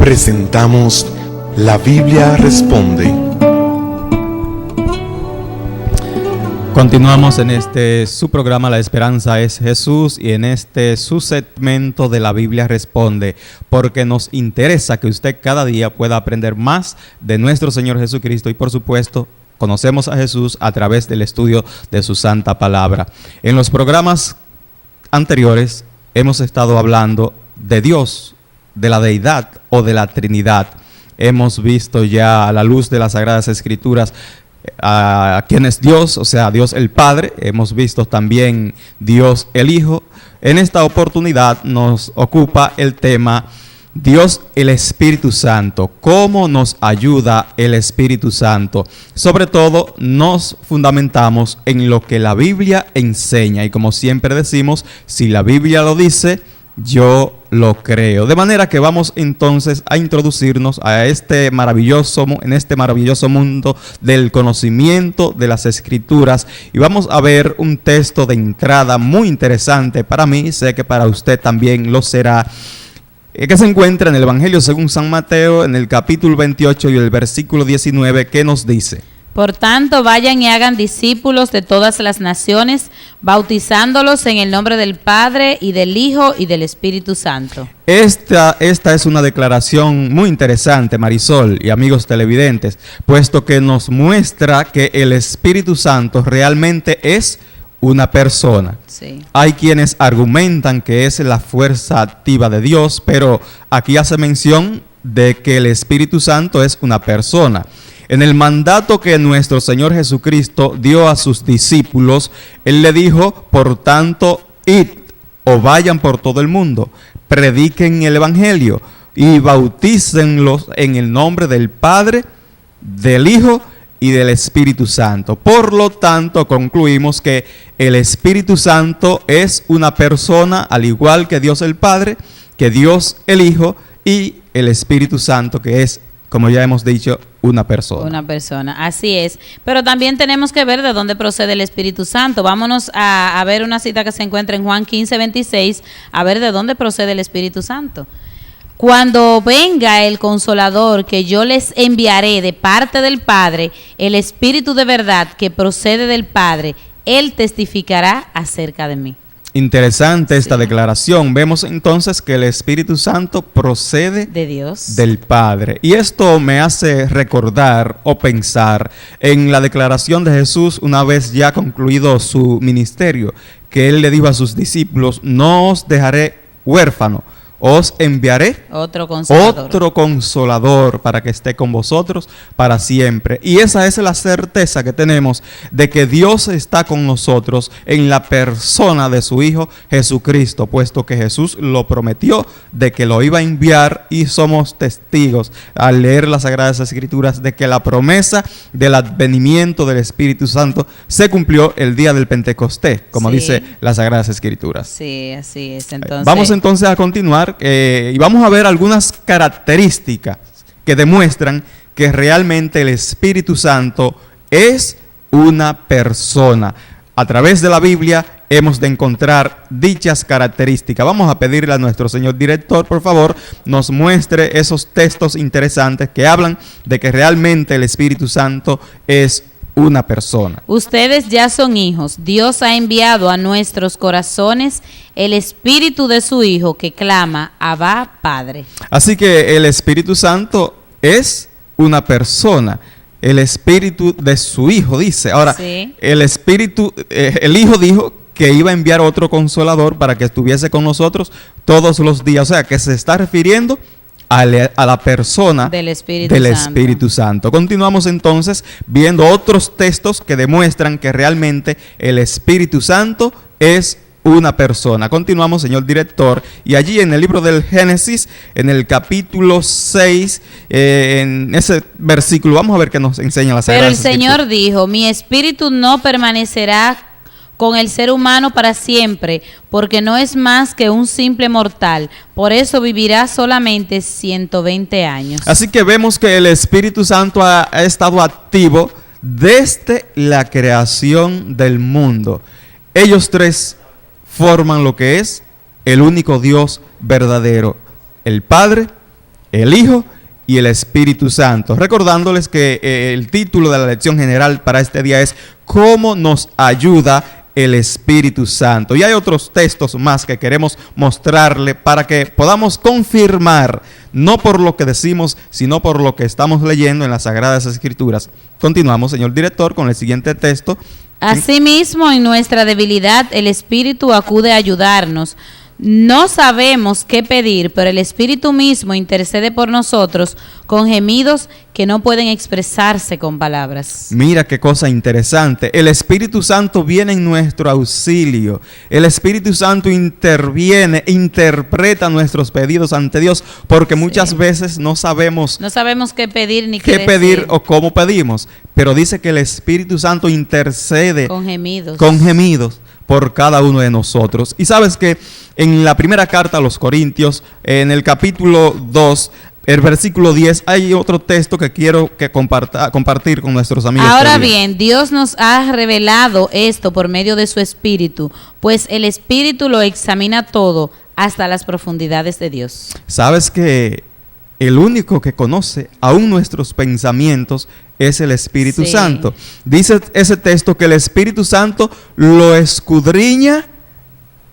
presentamos La Biblia Responde. Continuamos en su programa La Esperanza es Jesús y en su segmento de La Biblia Responde, porque nos interesa que usted cada día pueda aprender más de nuestro Señor Jesucristo y por supuesto conocemos a Jesús a través del estudio de su santa palabra. En los programas anteriores hemos estado hablando de Dios, de la deidad o de la Trinidad. Hemos visto ya a la luz de las Sagradas Escrituras a quién es Dios, o sea, Dios el Padre. Hemos visto también Dios el Hijo. En esta oportunidad nos ocupa el tema Dios el Espíritu Santo. ¿Cómo nos ayuda el Espíritu Santo? Sobre todo nos fundamentamos en lo que la Biblia enseña y como siempre decimos, si la Biblia lo dice, yo lo creo. De manera que vamos entonces a introducirnos a en este maravilloso mundo del conocimiento de las Escrituras y vamos a ver un texto de entrada muy interesante para mí, sé que para usted también lo será, que se encuentra en el Evangelio según San Mateo, en el capítulo 28 y el versículo 19, que nos dice: Por tanto, vayan y hagan discípulos de todas las naciones, bautizándolos en el nombre del Padre, y del Hijo, y del Espíritu Santo. Esta es una declaración muy interesante, Marisol y amigos televidentes, puesto que nos muestra que el Espíritu Santo realmente es una persona. Sí. Hay quienes argumentan que es la fuerza activa de Dios, pero aquí hace mención de que el Espíritu Santo es una persona. En el mandato que nuestro Señor Jesucristo dio a sus discípulos, Él le dijo: por tanto, id o vayan por todo el mundo, prediquen el Evangelio y bautícenlos en el nombre del Padre, del Hijo y del Espíritu Santo. Por lo tanto, concluimos que el Espíritu Santo es una persona, al igual que Dios el Padre, que Dios el Hijo y el Espíritu Santo, que es, como ya hemos dicho, una persona. Una persona, así es. Pero también tenemos que ver de dónde procede el Espíritu Santo. Vámonos a ver una cita que se encuentra en Juan 15:26, a ver de dónde procede el Espíritu Santo. Cuando venga el Consolador que yo les enviaré de parte del Padre, el Espíritu de verdad que procede del Padre, Él testificará acerca de mí. Interesante esta declaración. Vemos entonces que el Espíritu Santo procede de Dios, del Padre. Y esto me hace recordar o pensar en la declaración de Jesús una vez ya concluido su ministerio, que Él le dijo a sus discípulos: no os dejaré huérfano, os enviaré otro consolador para que esté con vosotros para siempre. Y esa es la certeza que tenemos de que Dios está con nosotros en la persona de su Hijo Jesucristo, puesto que Jesús lo prometió de que lo iba a enviar y somos testigos al leer las Sagradas Escrituras de que la promesa del advenimiento del Espíritu Santo se cumplió el día del Pentecostés, como dice las Sagradas Escrituras. Sí, así es. Entonces, vamos entonces a continuar y vamos a ver algunas características que demuestran que realmente el Espíritu Santo es una persona. A través de la Biblia hemos de encontrar dichas características. Vamos a pedirle a nuestro señor director, por favor, nos muestre esos textos interesantes que hablan de que realmente el Espíritu Santo es una persona. Ustedes ya son hijos. Dios ha enviado a nuestros corazones el Espíritu de su Hijo que clama: Abba, Padre. Así que el Espíritu Santo es una persona. El Espíritu de su Hijo, dice. Ahora, el Espíritu, el Hijo dijo que iba a enviar otro consolador para que estuviese con nosotros todos los días. O sea, que se está refiriendo a la persona del Espíritu Santo. Continuamos entonces viendo otros textos que demuestran que realmente el Espíritu Santo es una persona. Continuamos, señor director, y allí en el libro del Génesis, en el capítulo 6, en ese versículo, vamos a ver qué nos enseña la Sagrada Escritura. Pero el Señor dijo: mi espíritu no permanecerá con el ser humano para siempre, porque no es más que un simple mortal, por eso vivirá solamente 120 años. Así que vemos que el Espíritu Santo ha estado activo desde la creación del mundo. Ellos tres forman lo que es el único Dios verdadero, el Padre, el Hijo y el Espíritu Santo. Recordándoles que el título de la lección general para este día es ¿Cómo nos ayuda el Espíritu Santo? Y hay otros textos más que queremos mostrarle para que podamos confirmar, no por lo que decimos, sino por lo que estamos leyendo en las Sagradas Escrituras. Continuamos, señor director, con el siguiente texto. Asimismo, en nuestra debilidad, el Espíritu acude a ayudarnos. No sabemos qué pedir, pero el Espíritu mismo intercede por nosotros con gemidos que no pueden expresarse con palabras. Mira qué cosa interesante. El Espíritu Santo viene en nuestro auxilio. El Espíritu Santo interviene, interpreta nuestros pedidos ante Dios, porque muchas veces no sabemos qué pedir ni qué pedir o cómo pedimos. Pero dice que el Espíritu Santo intercede con gemidos por cada uno de nosotros. Y sabes que en la primera carta a los Corintios, en el capítulo 2, el versículo 10, hay otro texto que quiero que compartir con nuestros amigos. Ahora bien, Dios nos ha revelado esto por medio de su Espíritu, pues el Espíritu lo examina todo hasta las profundidades de Dios. Sabes que el único que conoce aún nuestros pensamientos es el Espíritu Santo. Dice ese texto que el Espíritu Santo lo escudriña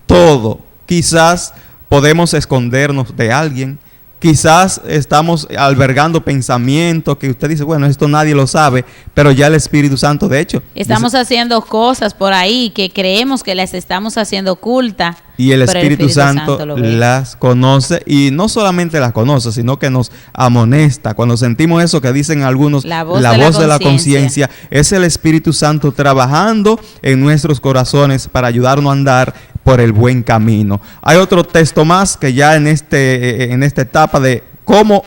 todo. Quizás podemos escondernos de alguien. Quizás estamos albergando pensamientos que usted dice, bueno, esto nadie lo sabe, pero ya el Espíritu Santo, de hecho, estamos haciendo cosas por ahí que creemos que las estamos haciendo ocultas. Y el Espíritu Santo las conoce, y no solamente las conoce, sino que nos amonesta. Cuando sentimos eso que dicen algunos, la voz de la conciencia, es el Espíritu Santo trabajando en nuestros corazones para ayudarnos a andar por el buen camino. Hay otro texto más que ya en esta etapa de cómo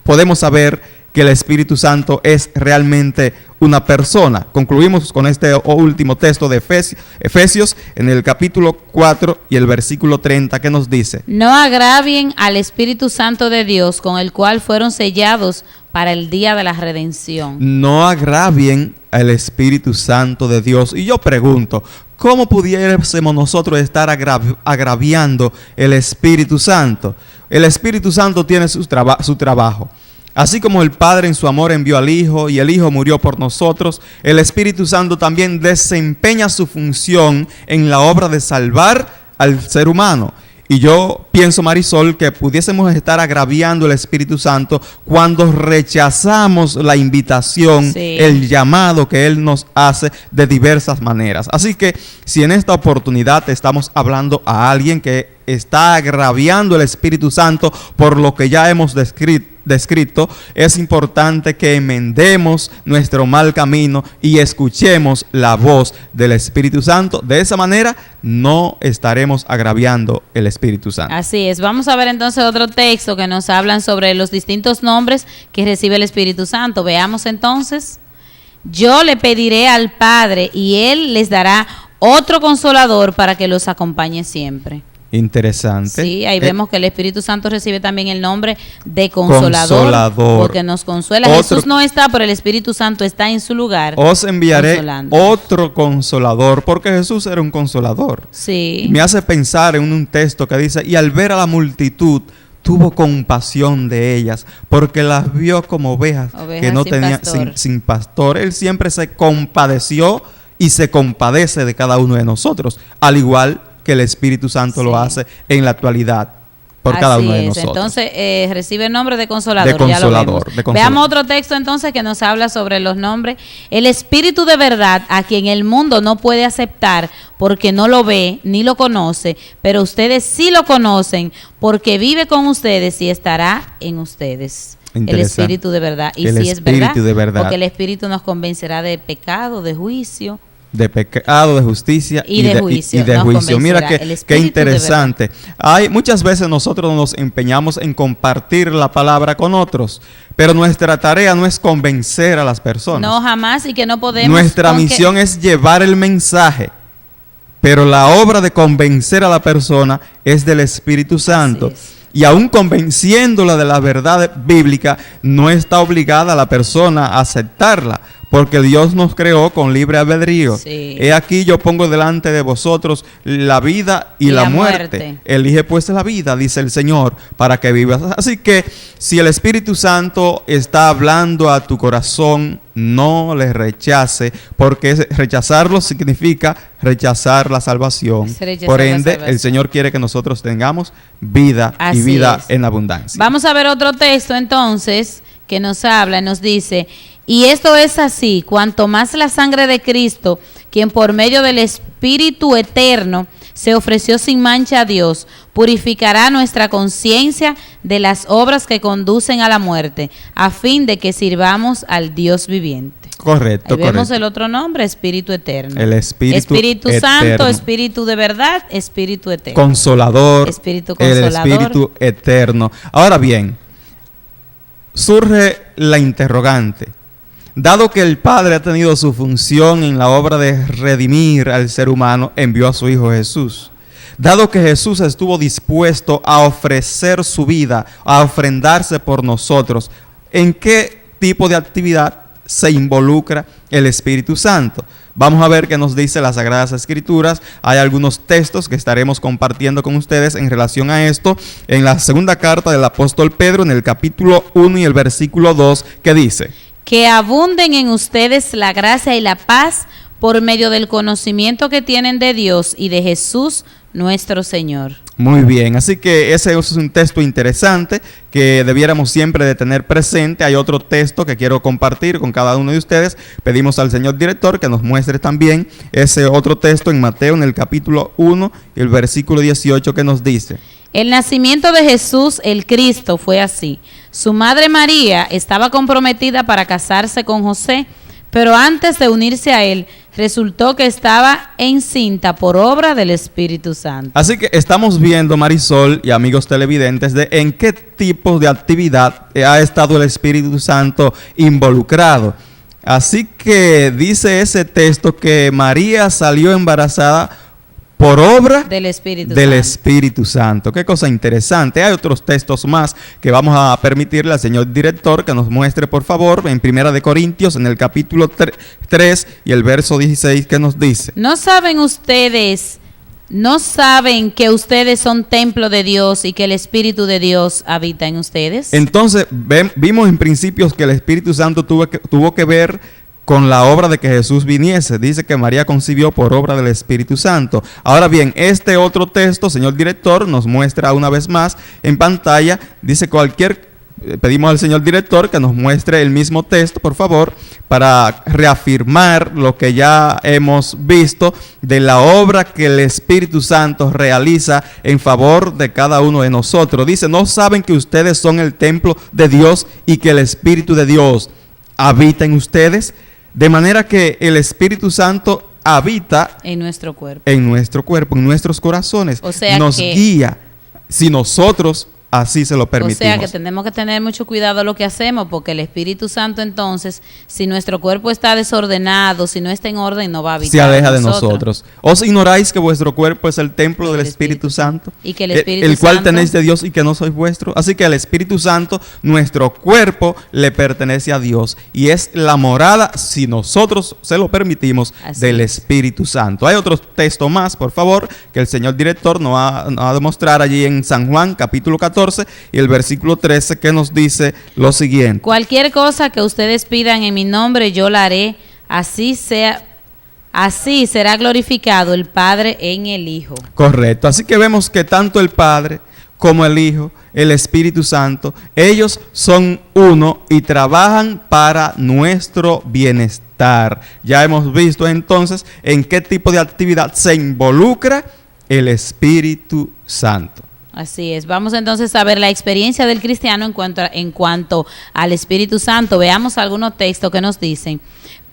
podemos saber que el Espíritu Santo es realmente una persona. Concluimos con este último texto de Efesios en el capítulo 4 y el versículo 30, que nos dice: No agravien al Espíritu Santo de Dios, con el cual fueron sellados para el día de la redención. No agravien al Espíritu Santo de Dios. Y yo pregunto, ¿cómo pudiésemos nosotros estar agraviando el Espíritu Santo? El Espíritu Santo tiene su trabajo. Así como el Padre en su amor envió al Hijo y el Hijo murió por nosotros, el Espíritu Santo también desempeña su función en la obra de salvar al ser humano. Y yo pienso, Marisol, que pudiésemos estar agraviando el Espíritu Santo cuando rechazamos la invitación, el llamado que Él nos hace de diversas maneras. Así que si en esta oportunidad estamos hablando a alguien que está agraviando el Espíritu Santo por lo que ya hemos descrito, es importante que enmendemos nuestro mal camino y escuchemos la voz del Espíritu Santo. De esa manera no estaremos agraviando el Espíritu Santo. Así es. Vamos a ver entonces otro texto que nos hablan sobre los distintos nombres que recibe el Espíritu Santo. Veamos entonces. Yo le pediré al Padre y Él les dará otro consolador para que los acompañe siempre. Interesante. Sí, ahí vemos que el Espíritu Santo recibe también el nombre de consolador, porque nos consuela. Jesús no está, pero el Espíritu Santo está en su lugar. Os enviaré otro consolador, porque Jesús era un consolador. Sí. Me hace pensar en un texto que dice: y al ver a la multitud, tuvo compasión de ellas, porque las vio como ovejas que no tenían sin pastor. Él siempre se compadeció y se compadece de cada uno de nosotros, al igual que el Espíritu Santo lo hace en la actualidad por cada uno de nosotros. Entonces recibe el nombre de consolador. Ya lo vemos. Veamos otro texto entonces que nos habla sobre los nombres. El Espíritu de verdad, a quien el mundo no puede aceptar porque no lo ve ni lo conoce, pero ustedes sí lo conocen porque vive con ustedes y estará en ustedes. El Espíritu de verdad. Y si es verdad, porque el Espíritu nos convencerá de pecado, de juicio, de pecado, de justicia y de juicio. Mira qué interesante. Muchas veces nosotros nos empeñamos en compartir la palabra con otros, pero nuestra tarea no es convencer a las personas. No, jamás, y que no podemos. Nuestra misión es llevar el mensaje, pero la obra de convencer a la persona es del Espíritu Santo. Y aún convenciéndola de la verdad bíblica, no está obligada la persona a aceptarla, porque Dios nos creó con libre albedrío. Sí. He aquí yo pongo delante de vosotros la vida y la muerte. Elige pues la vida, dice el Señor, para que vivas. Así que si el Espíritu Santo está hablando a tu corazón, no le rechace, porque rechazarlo significa rechazar la salvación. Por ende, el Señor quiere que nosotros tengamos vida y vida en abundancia. Vamos a ver otro texto entonces que nos habla, nos dice: y esto es así, cuanto más la sangre de Cristo, quien por medio del Espíritu eterno se ofreció sin mancha a Dios, purificará nuestra conciencia de las obras que conducen a la muerte, a fin de que sirvamos al Dios viviente. Correcto. Ahí vemos el otro nombre, Espíritu Eterno. El Espíritu Santo, eterno. Espíritu de verdad, Espíritu Eterno. Consolador. Espíritu Consolador. El Espíritu Eterno. Ahora bien, surge la interrogante. Dado que el Padre ha tenido su función en la obra de redimir al ser humano, envió a su Hijo Jesús. Dado que Jesús estuvo dispuesto a ofrecer su vida, a ofrendarse por nosotros, ¿en qué tipo de actividad se involucra el Espíritu Santo? Vamos a ver qué nos dice las Sagradas Escrituras. Hay algunos textos que estaremos compartiendo con ustedes en relación a esto. En la segunda carta del apóstol Pedro, en el capítulo 1 y el versículo 2, que dice: que abunden en ustedes la gracia y la paz por medio del conocimiento que tienen de Dios y de Jesús nuestro Señor. Muy bien, así que ese es un texto interesante que debiéramos siempre de tener presente. Hay otro texto que quiero compartir con cada uno de ustedes. Pedimos al señor director que nos muestre también ese otro texto en Mateo, en el capítulo 1 y el versículo 18, que nos dice: el nacimiento de Jesús, el Cristo, fue así. Su madre María estaba comprometida para casarse con José, pero antes de unirse a él, resultó que estaba encinta por obra del Espíritu Santo. Así que estamos viendo, Marisol y amigos televidentes, de en qué tipo de actividad ha estado el Espíritu Santo involucrado. Así que dice ese texto que María salió embarazada por obra del Espíritu Santo. Qué cosa interesante. Hay otros textos más que vamos a permitirle al señor director que nos muestre, por favor, en Primera de Corintios, en el capítulo 3 y el verso 16, que nos dice: ¿No saben que ustedes son templo de Dios y que el Espíritu de Dios habita en ustedes? Entonces, vimos en principios que el Espíritu Santo tuvo que ver con la obra de que Jesús viniese. Dice que María concibió por obra del Espíritu Santo. Ahora bien, este otro texto, señor director, nos muestra una vez más en pantalla. Dice pedimos al señor director que nos muestre el mismo texto, por favor, para reafirmar lo que ya hemos visto de la obra que el Espíritu Santo realiza en favor de cada uno de nosotros. Dice: ¿no saben que ustedes son el templo de Dios y que el Espíritu de Dios habita en ustedes? De manera que el Espíritu Santo habita en nuestro cuerpo, en nuestros corazones. O sea, nos guía si nosotros así se lo permitimos. O sea que tenemos que tener mucho cuidado lo que hacemos, porque el Espíritu Santo, entonces, si nuestro cuerpo está desordenado, si no está en orden, no va a habitar. Se aleja de nosotros. ¿Os ignoráis que vuestro cuerpo es el templo del Espíritu Santo? Y que el Espíritu el cual Santo, tenéis de Dios y que no sois vuestro. Así que el Espíritu Santo, nuestro cuerpo, le pertenece a Dios y es la morada, si nosotros se lo permitimos, del Espíritu Santo. Hay otro texto más, por favor, que el señor director nos va a demostrar allí en San Juan, capítulo 14 y el versículo 13, que nos dice lo siguiente: cualquier cosa que ustedes pidan en mi nombre, yo la haré, así será glorificado el Padre en el Hijo. Correcto. Así que vemos que tanto el Padre como el Hijo, el Espíritu Santo, ellos son uno y trabajan para nuestro bienestar. Ya hemos visto entonces en qué tipo de actividad se involucra el Espíritu Santo. Así es. Vamos entonces a ver la experiencia del cristiano en cuanto al Espíritu Santo. Veamos algunos textos que nos dicen: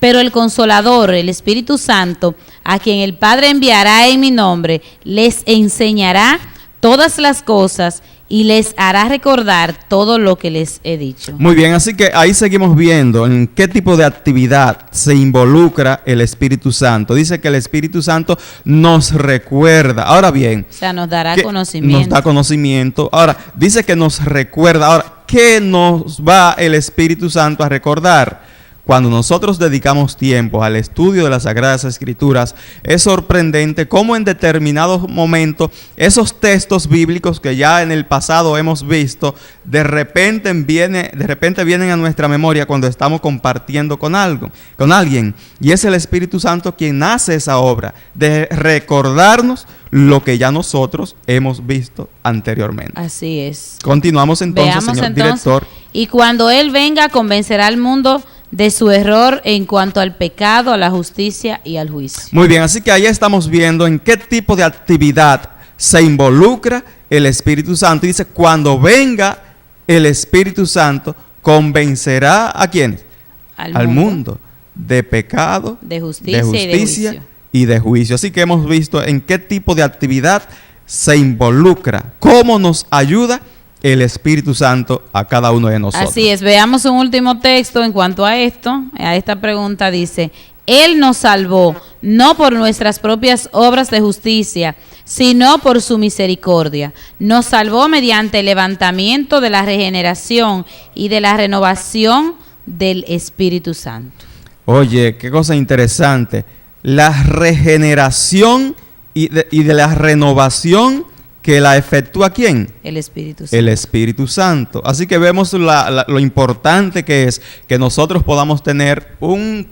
pero el Consolador, el Espíritu Santo, a quien el Padre enviará en mi nombre, les enseñará todas las cosas y les hará recordar todo lo que les he dicho. Muy bien, así que ahí seguimos viendo en qué tipo de actividad se involucra el Espíritu Santo. Dice que el Espíritu Santo nos recuerda. Ahora bien, o sea, nos dará conocimiento. Nos da conocimiento. Ahora, dice que nos recuerda. Ahora, ¿qué nos va el Espíritu Santo a recordar? cuando nosotros dedicamos tiempo al estudio de las Sagradas Escrituras, es sorprendente cómo en determinados momentos esos textos bíblicos que ya en el pasado hemos visto, de repente vienen a nuestra memoria cuando estamos compartiendo con alguien. Y es el Espíritu Santo quien hace esa obra de recordarnos lo que ya nosotros hemos visto anteriormente. Así es. Continuamos entonces, Veamos señor entonces, director. y cuando Él venga, convencerá al mundo de su error en cuanto al pecado, a la justicia y al juicio. Muy bien, así que ahí estamos viendo en qué tipo de actividad se involucra el Espíritu Santo. Y dice, cuando venga el Espíritu Santo, convencerá ¿a quiénes? Al mundo de pecado, de justicia y de juicio. Así que hemos visto en qué tipo de actividad se involucra, cómo nos ayuda el Espíritu Santo a cada uno de nosotros. Así es, veamos un último texto en cuanto a esto, a esta pregunta dice, Él nos salvó, no por nuestras propias obras de justicia, sino por su misericordia. Nos salvó mediante el levantamiento de la regeneración y de la renovación del Espíritu Santo. Oye, qué cosa interesante. La regeneración y de la renovación que la efectúa ¿quién? El Espíritu Santo. El Espíritu Santo. Así que vemos lo importante que es que nosotros podamos tener un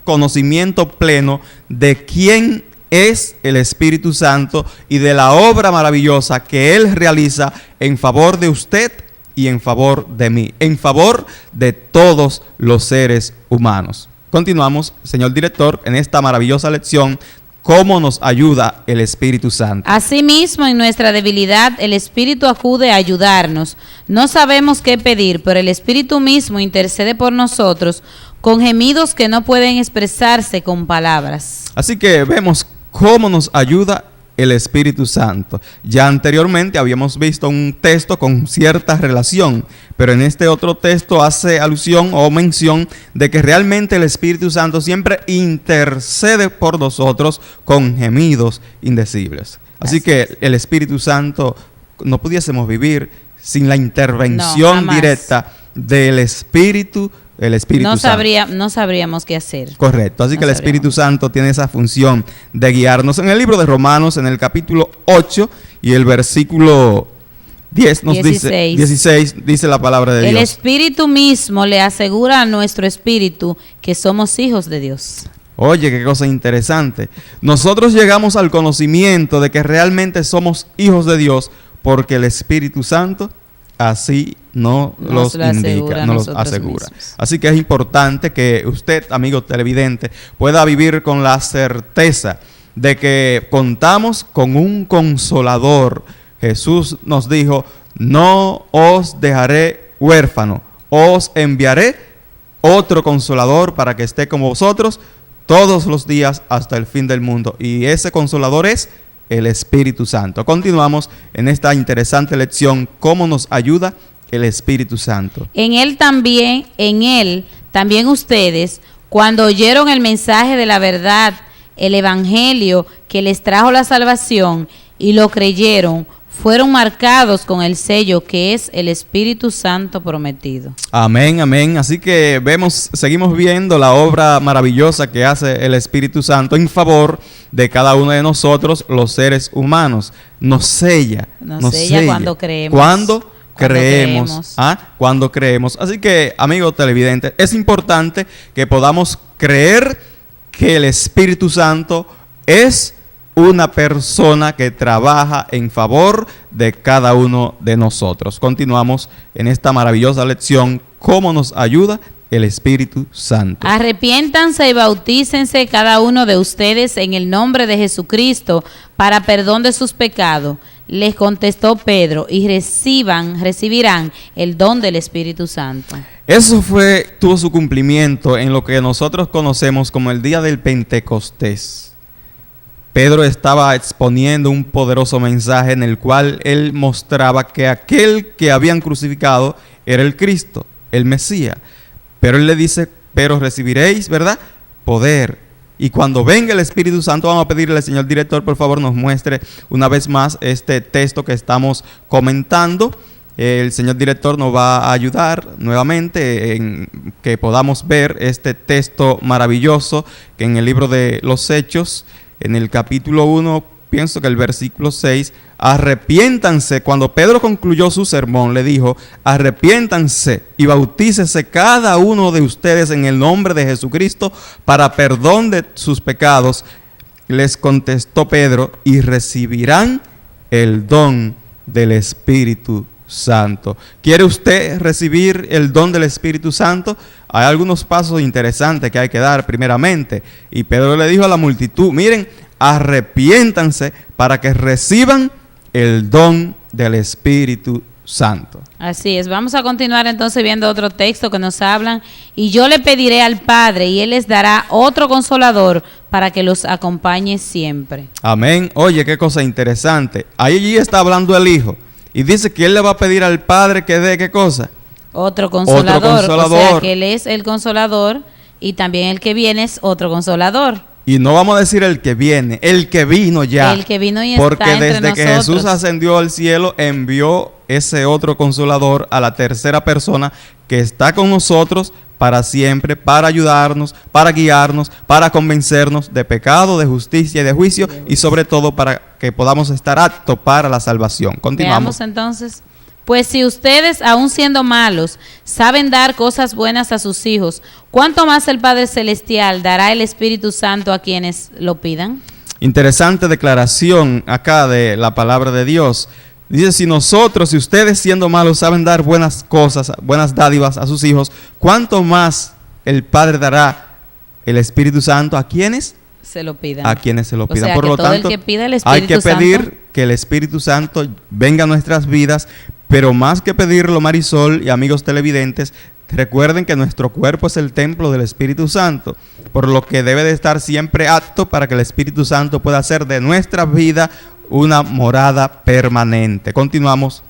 conocimiento pleno de quién es el Espíritu Santo y de la obra maravillosa que Él realiza en favor de usted y en favor de mí, en favor de todos los seres humanos. Continuamos, señor director, en esta maravillosa lección. ¿Cómo nos ayuda el Espíritu Santo? Asimismo, en nuestra debilidad, el Espíritu acude a ayudarnos. No sabemos qué pedir, pero el Espíritu mismo intercede por nosotros con gemidos que no pueden expresarse con palabras. Así que vemos cómo nos ayuda el Espíritu Santo. Ya anteriormente habíamos visto un texto con cierta relación, pero en este otro texto hace alusión o mención de que realmente el Espíritu Santo siempre intercede por nosotros con gemidos indecibles. Así que el Espíritu Santo no pudiésemos vivir sin la intervención directa del Espíritu Santo. No sabríamos qué hacer. Correcto, así que el Espíritu Santo tiene esa función de guiarnos. En el libro de Romanos, en el capítulo 8 y el versículo 16, dice la palabra de Dios. El Espíritu mismo le asegura a nuestro espíritu que somos hijos de Dios. Oye, qué cosa interesante. Nosotros llegamos al conocimiento de que realmente somos hijos de Dios porque el Espíritu Santo así nos los indica, nos los asegura. Así que es importante que usted, amigo televidente, pueda vivir con la certeza de que contamos con un consolador. Jesús nos dijo, no os dejaré huérfano, os enviaré otro consolador para que esté con vosotros todos los días hasta el fin del mundo. Y ese consolador es el Espíritu Santo. Continuamos en esta interesante lección, cómo nos ayuda el Espíritu Santo. En él también ustedes, cuando oyeron el mensaje de la verdad, el evangelio que les trajo la salvación y lo creyeron, fueron marcados con el sello que es el Espíritu Santo prometido. Amén, amén. Así que seguimos viendo la obra maravillosa que hace el Espíritu Santo en favor de cada uno de nosotros, los seres humanos. Nos sella cuando creemos. Cuando creemos. Así que, amigos televidentes, es importante que podamos creer que el Espíritu Santo es una persona que trabaja en favor de cada uno de nosotros. Continuamos en esta maravillosa lección, cómo nos ayuda el Espíritu Santo. Arrepiéntanse y bautícense cada uno de ustedes en el nombre de Jesucristo para perdón de sus pecados. Les contestó Pedro, y recibirán el don del Espíritu Santo. Eso tuvo su cumplimiento en lo que nosotros conocemos como el día del Pentecostés. Pedro estaba exponiendo un poderoso mensaje en el cual él mostraba que aquel que habían crucificado era el Cristo, el Mesías. Pero él le dice, pero recibiréis, ¿verdad?, poder. Y cuando venga el Espíritu Santo, vamos a pedirle al señor director, por favor, nos muestre una vez más este texto que estamos comentando. El señor director nos va a ayudar nuevamente en que podamos ver este texto maravilloso que en el libro de los Hechos, en el capítulo 1, pienso que el versículo 6, arrepiéntanse. Cuando Pedro concluyó su sermón, le dijo, arrepiéntanse y bautícese cada uno de ustedes en el nombre de Jesucristo para perdón de sus pecados. Les contestó Pedro, y recibirán el don del Espíritu Santo. ¿Quiere usted recibir el don del Espíritu Santo? Hay algunos pasos interesantes que hay que dar primeramente. Y Pedro le dijo a la multitud, miren, arrepiéntanse para que reciban el don del Espíritu Santo. Así es, vamos a continuar entonces viendo otro texto que nos hablan. Y yo le pediré al Padre y Él les dará otro consolador para que los acompañe siempre. Amén. Oye, qué cosa interesante. Allí está hablando el Hijo y dice que Él le va a pedir al Padre que dé, ¿qué cosa? Otro consolador. O sea, que Él es el consolador y también el que viene es otro consolador. Y no vamos a decir el que viene, el que vino ya. El que vino y porque está entre desde que nosotros. Jesús ascendió al cielo, envió ese otro consolador a la tercera persona que está con nosotros para siempre, para ayudarnos, para guiarnos, para convencernos de pecado, de justicia y de juicio, y sobre todo para que podamos estar aptos para la salvación. Continuamos. Veamos entonces. Pues si ustedes, aun siendo malos, saben dar cosas buenas a sus hijos, ¿cuánto más el Padre Celestial dará el Espíritu Santo a quienes lo pidan? Interesante declaración acá de la palabra de Dios. Dice, si ustedes siendo malos saben dar buenas cosas, buenas dádivas a sus hijos, ¿cuánto más el Padre dará el Espíritu Santo a quienes? Se lo pidan. A quienes se lo pidan. O sea, por que lo todo tanto, el que pida el hay Espíritu que pedir Santo, que el Espíritu Santo venga a nuestras vidas, pero más que pedirlo, Marisol y amigos televidentes, recuerden que nuestro cuerpo es el templo del Espíritu Santo, por lo que debe de estar siempre apto para que el Espíritu Santo pueda hacer de nuestra vida una morada permanente. Continuamos.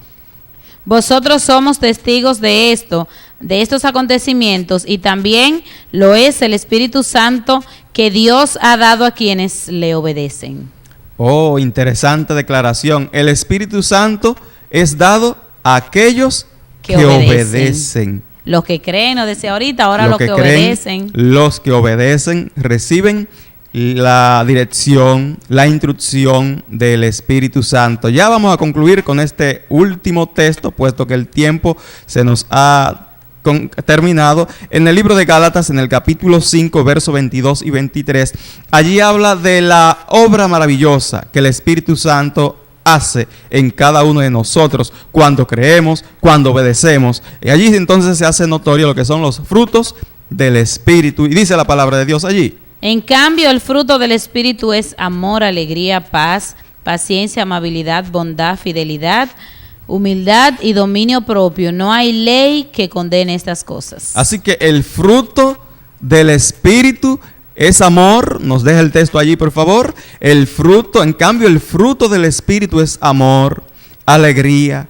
vosotros somos testigos de esto, de estos acontecimientos, y también lo es el Espíritu Santo que Dios ha dado a quienes le obedecen. Oh, interesante declaración. El Espíritu Santo es dado a aquellos que obedecen. Los que creen, nos decía ahorita, ahora los que creen, obedecen. Los que obedecen reciben la dirección, la instrucción del Espíritu Santo. Ya vamos a concluir con este último texto, puesto que el tiempo se nos ha terminado. En el libro de Gálatas, en el capítulo 5, versos 22 y 23, allí habla de la obra maravillosa que el Espíritu Santo hace en cada uno de nosotros cuando creemos, cuando obedecemos. Y allí entonces se hace notorio lo que son los frutos del Espíritu. Y dice la palabra de Dios allí. En cambio, el fruto del Espíritu es amor, alegría, paz, paciencia, amabilidad, bondad, fidelidad, humildad y dominio propio. No hay ley que condene estas cosas. Así que el fruto del Espíritu es amor. Nos deja el texto allí, por favor. El fruto del Espíritu es amor, alegría,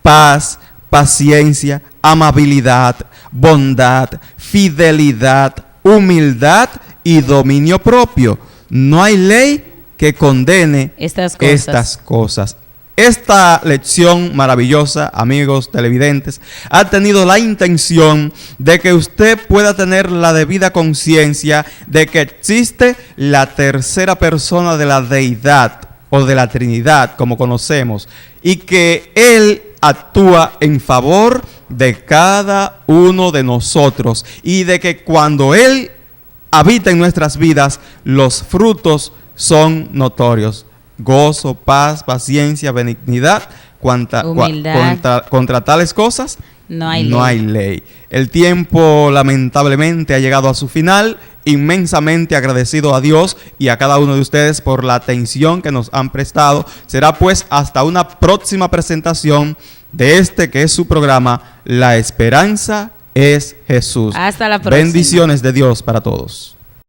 paz, paciencia, amabilidad, bondad, fidelidad, humildad y dominio propio. No hay ley que condene estas cosas. Esta lección maravillosa, amigos televidentes, ha tenido la intención de que usted pueda tener la debida conciencia de que existe la tercera persona de la deidad o de la Trinidad, como conocemos, y que Él actúa en favor de cada uno de nosotros, y de que cuando Él habita en nuestras vidas, los frutos son notorios. Gozo, paz, paciencia, benignidad, contra tales cosas no hay ley. El tiempo lamentablemente ha llegado a su final. Inmensamente agradecido a Dios y a cada uno de ustedes por la atención que nos han prestado. Será pues hasta una próxima presentación de este que es su programa, La Esperanza es Jesús. Hasta la próxima. Bendiciones de Dios para todos.